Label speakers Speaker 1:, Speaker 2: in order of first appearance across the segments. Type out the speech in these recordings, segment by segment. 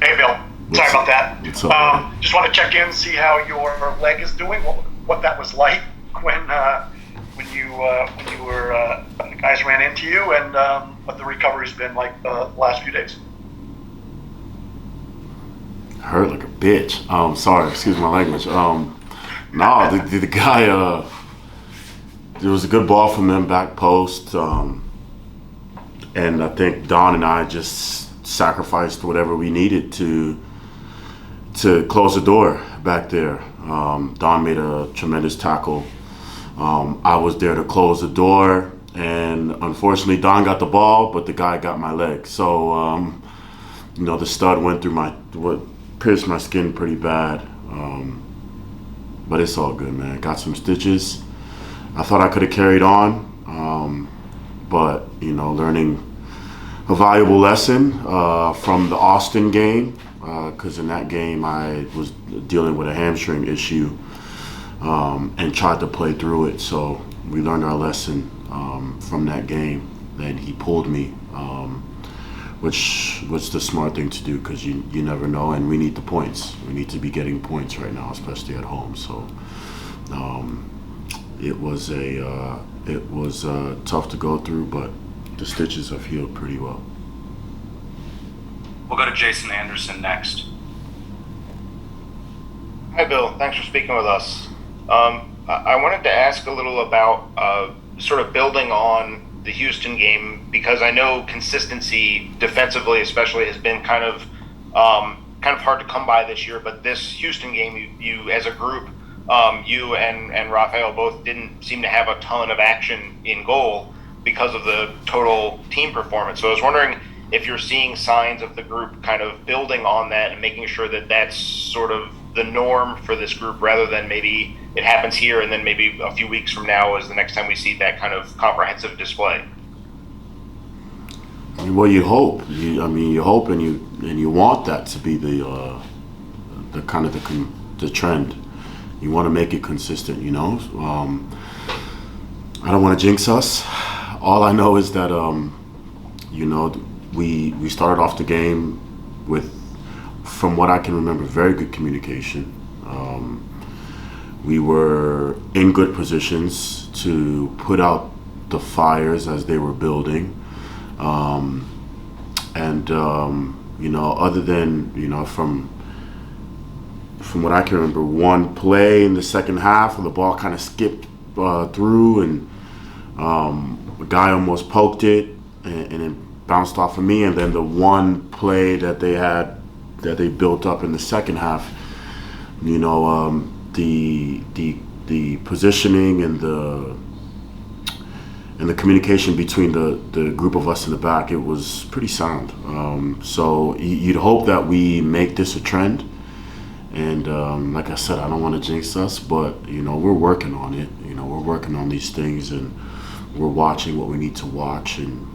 Speaker 1: Hey, Bill. Sorry about that.
Speaker 2: What's up?
Speaker 1: Just want to check in, see how your leg is doing. What that was like when you were the guys ran into you, and what the recovery's been like the last few days.
Speaker 2: Hurt like a bitch. Sorry, excuse my language. No, the guy. There was a good ball from them back post, and I think Don and I just sacrificed whatever we needed to close the door back there. Don made a tremendous tackle. I was there to close the door, and unfortunately, Don got the ball, but the guy got my leg. So, the stud went through pierced my skin pretty bad. But it's all good, man. Got some stitches. I thought I could have carried on, but learning a valuable lesson from the Austin game, because in that game I was dealing with a hamstring issue and tried to play through it. So we learned our lesson from that game. Then he pulled me, which was the smart thing to do, because you never know, and we need the points. We need to be getting points right now, especially at home. So it was tough to go through, but the stitches have healed pretty well.
Speaker 3: We'll go to Jason Anderson next.
Speaker 4: Hi, Bill. Thanks for speaking with us. I wanted to ask a little about sort of building on the Houston game, because I know consistency defensively, especially, has been kind of hard to come by this year. But this Houston game, you as a group, you and Rafael both didn't seem to have a ton of action in goal because of the total team performance. So I was wondering if you're seeing signs of the group kind of building on that and making sure that that's sort of the norm for this group, rather than maybe it happens here and then maybe a few weeks from now is the next time we see that kind of comprehensive display.
Speaker 2: Well, you hope. You hope and you want that to be the kind of the trend. You want to make it consistent, I don't want to jinx us. All I know is that, we started off the game with, from what I can remember, very good communication. We were in good positions to put out the fires as they were building. Other than, from what I can remember, one play in the second half where the ball kind of skipped through, and a guy almost poked it, and it bounced off of me. And then the one play that they built up in the second half, the positioning and the communication between the group of us in the back, it was pretty sound. So you'd hope that we make this a trend. And like I said, I don't want to jinx us, but we're working on it. We're working on these things, and we're watching what we need to watch, and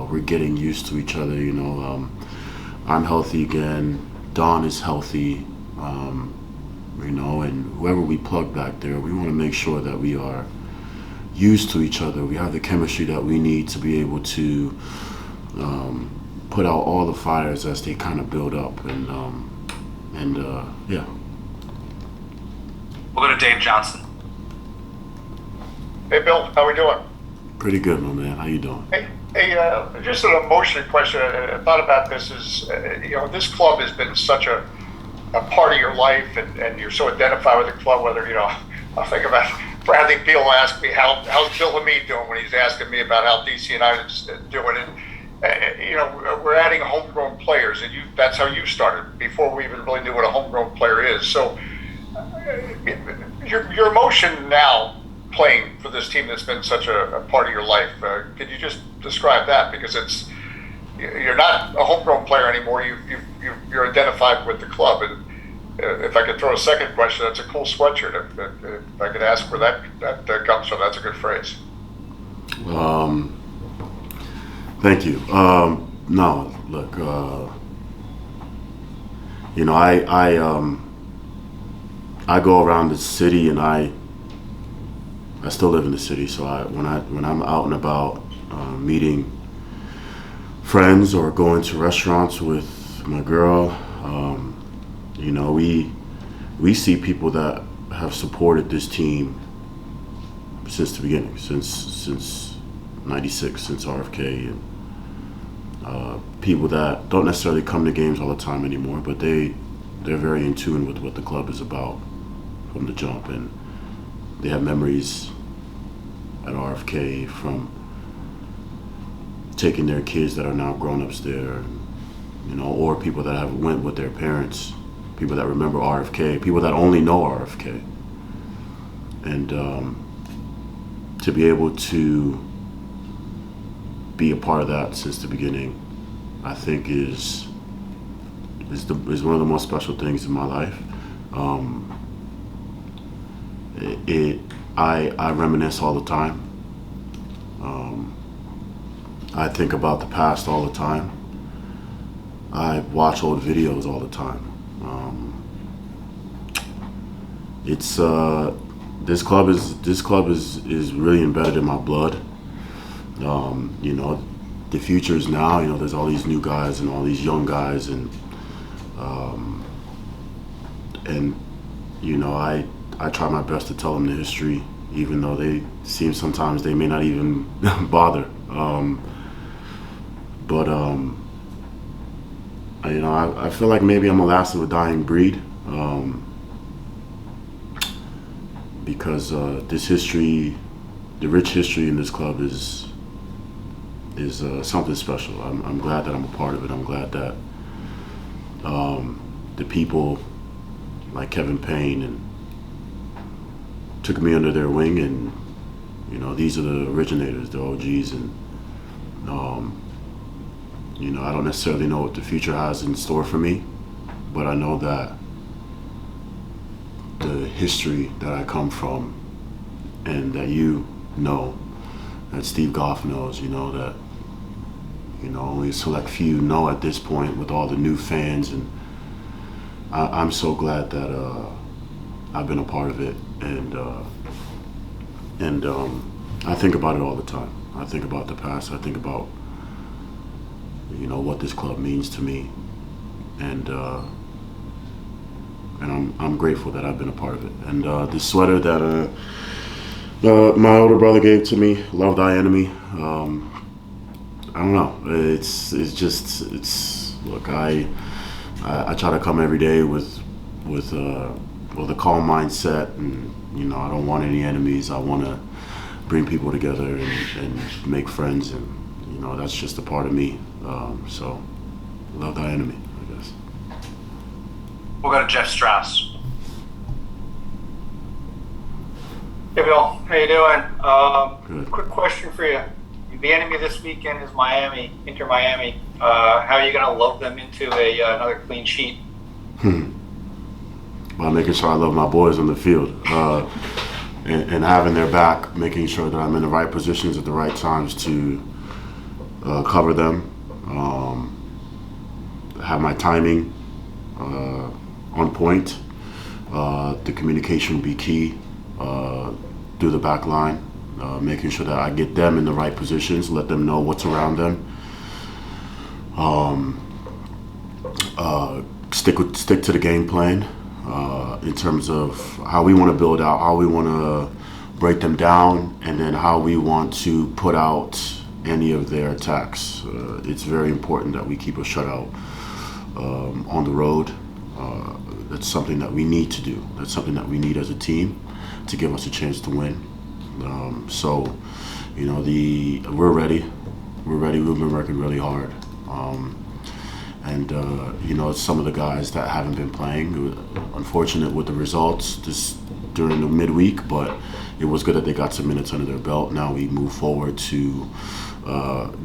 Speaker 2: we're getting used to each other. I'm healthy again. Don is healthy. And whoever we plug back there, we want to make sure that we are used to each other. We have the chemistry that we need to be able to put out all the fires as they kind of build up, yeah.
Speaker 3: We'll go to Dave Johnson.
Speaker 1: Hey, Bill. How we doing?
Speaker 2: Pretty good, my man. How you doing?
Speaker 1: Hey, just an emotional question. I thought about this. This club has been such a part of your life, and you're so identified with the club. Whether I'll think about Bradley Beal asked me how's Bill Hamid doing when he's asking me about how DC United's doing, and we're adding homegrown players, and that's how you started before we even really knew what a homegrown player is. So your emotion now playing for this team that's been such a part of your life. Could you just describe that? Because you're not a homegrown player anymore. You're identified with the club. And if I could throw a second question, that's a cool sweatshirt. If I could ask where that comes from, that's a good phrase.
Speaker 2: Thank you. No, look, I go around the city, and I still live in the city. So when I'm out and about, meeting friends or going to restaurants with my girl, You know, we see people that have supported this team since the beginning, since '96, since RFK, and people that don't necessarily come to games all the time anymore, but they're very in tune with what the club is about from the jump, and they have memories at RFK from taking their kids that are now grown-ups there, you know, or people that have went with their parents, people that remember RFK, people that only know RFK. And to be able to be a part of that since the beginning, I think is one of the most special things in my life. I reminisce all the time. I think about the past all the time. I watch old videos all the time. It's this club is really embedded in my blood. You know, the future is now. You know, there's all these new guys and all these young guys, and you know, I try my best to tell them the history, even though they seem sometimes they may not even bother. But you know, I feel like maybe I'm the last of a dying breed, because this history, the rich history in this club is something special. I'm glad that I'm a part of it. I'm glad that the people like Kevin Payne and took me under their wing, and you know, these are the originators, the OGs, and you know, I don't necessarily know what the future has in store for me, but I know that the history that I come from, and that you know, that Steve Goff knows, you know, that, you know, only a select few know at this point with all the new fans, and I'm so glad that I've been a part of it, and I think about it all the time. I think about the past. I think about, you know, what this club means to me, and I'm grateful that I've been a part of it. And the sweater that my older brother gave to me, "Love Thy Enemy." I don't know. It's look. I try to come every day with a calm mindset, and you know, I don't want any enemies. I want to bring people together and make friends, and you know, that's just a part of me. So, love thy enemy, I guess.
Speaker 3: We'll go to Jeff Strauss.
Speaker 5: Hey Bill, how you doing?
Speaker 2: Good.
Speaker 5: Quick question for you. The enemy this weekend is Miami, Inter Miami. How are you going to love them into another clean sheet?
Speaker 2: By making sure I love my boys on the field, and having their back, making sure that I'm in the right positions at the right times to cover them, have my timing on point. The communication will be key through the back line, making sure that I get them in the right positions, let them know what's around them. Stick to the game plan in terms of how we want to build out, how we want to break them down, and then how we want to put out any of their attacks. It's very important that we keep a shutout on the road. That's something that we need to do. That's something that we need as a team to give us a chance to win. So, you know, we're ready. We're ready. We've been working really hard. And you know, some of the guys that haven't been playing, it was unfortunate with the results just during the midweek, but it was good that they got some minutes under their belt. Now we move forward to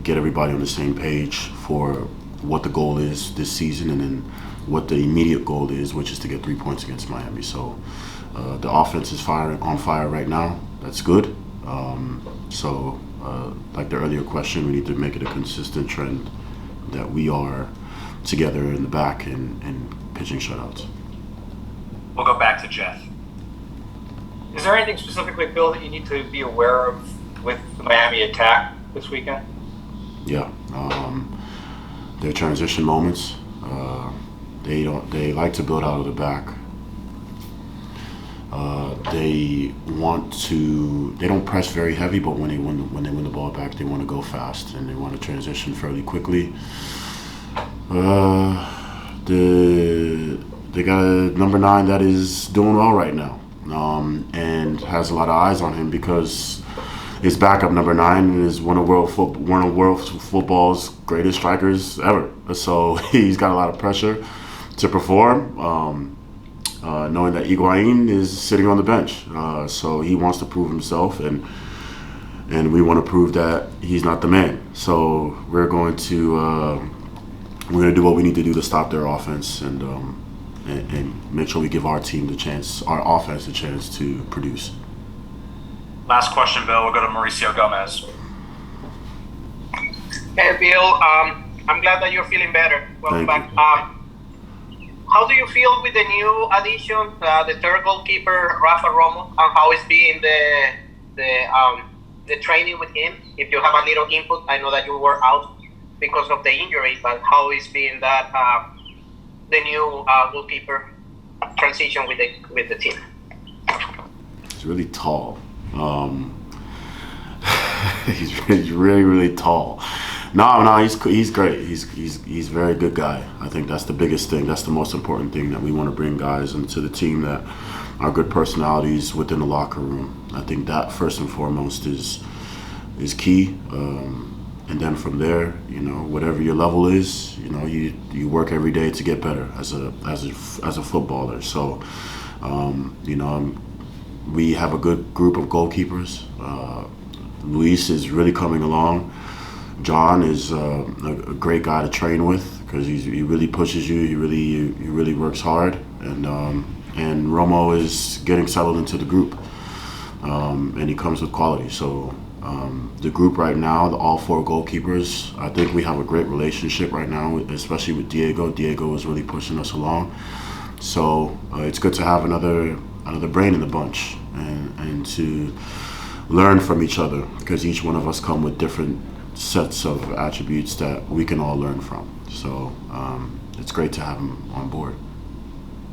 Speaker 2: get everybody on the same page for what the goal is this season, and then what the immediate goal is, which is to get 3 points against Miami. So the offense is on fire right now. That's good. So like the earlier question, we need to make it a consistent trend that we are together in the back and pitching shutouts.
Speaker 3: We'll go back to Jeff.
Speaker 5: Is there anything specifically, Bill, that you need to be aware of with the Miami attack this weekend?
Speaker 2: Yeah, their transition moments, They like to build out of the back. They don't press very heavy, but when they win the ball back, they want to go fast and they want to transition fairly quickly. They got a number 9 that is doing well right now, and has a lot of eyes on him because his backup number 9 is one of world football's greatest strikers ever. So he's got a lot of pressure to perform. Knowing that Higuain is sitting on the bench, so he wants to prove himself, and we want to prove that he's not the man. So we're going to do what we need to do to stop their offense and make sure we give our offense a chance to produce.
Speaker 3: Last question, Bill. We'll go to Mauricio Gomez.
Speaker 6: Hey, Bill. I'm glad that you're feeling better. Welcome back. How do you feel with the new addition, the third goalkeeper, Rafa Romo, and how is being the training with him? If you have a little input, I know that you were out because of the injury, but how is being that the new goalkeeper transition with the team?
Speaker 2: He's really tall. He's really, really tall. No, he's great. He's a very good guy. I think that's the biggest thing. That's the most important thing, that we want to bring guys into the team that are good personalities within the locker room. I think that first and foremost is key. And then from there, whatever your level is, you work every day to get better as a footballer. So, we have a good group of goalkeepers. Luis is really coming along. John is a great guy to train with because he really pushes you. He really works hard, and Romo is getting settled into the group, and he comes with quality. So the group right now, all 4 goalkeepers, I think we have a great relationship right now, especially with Diego. Diego is really pushing us along. So it's good to have another brain in the bunch and to learn from each other, because each one of us come with different sets of attributes that we can all learn from. So it's great to have him on board.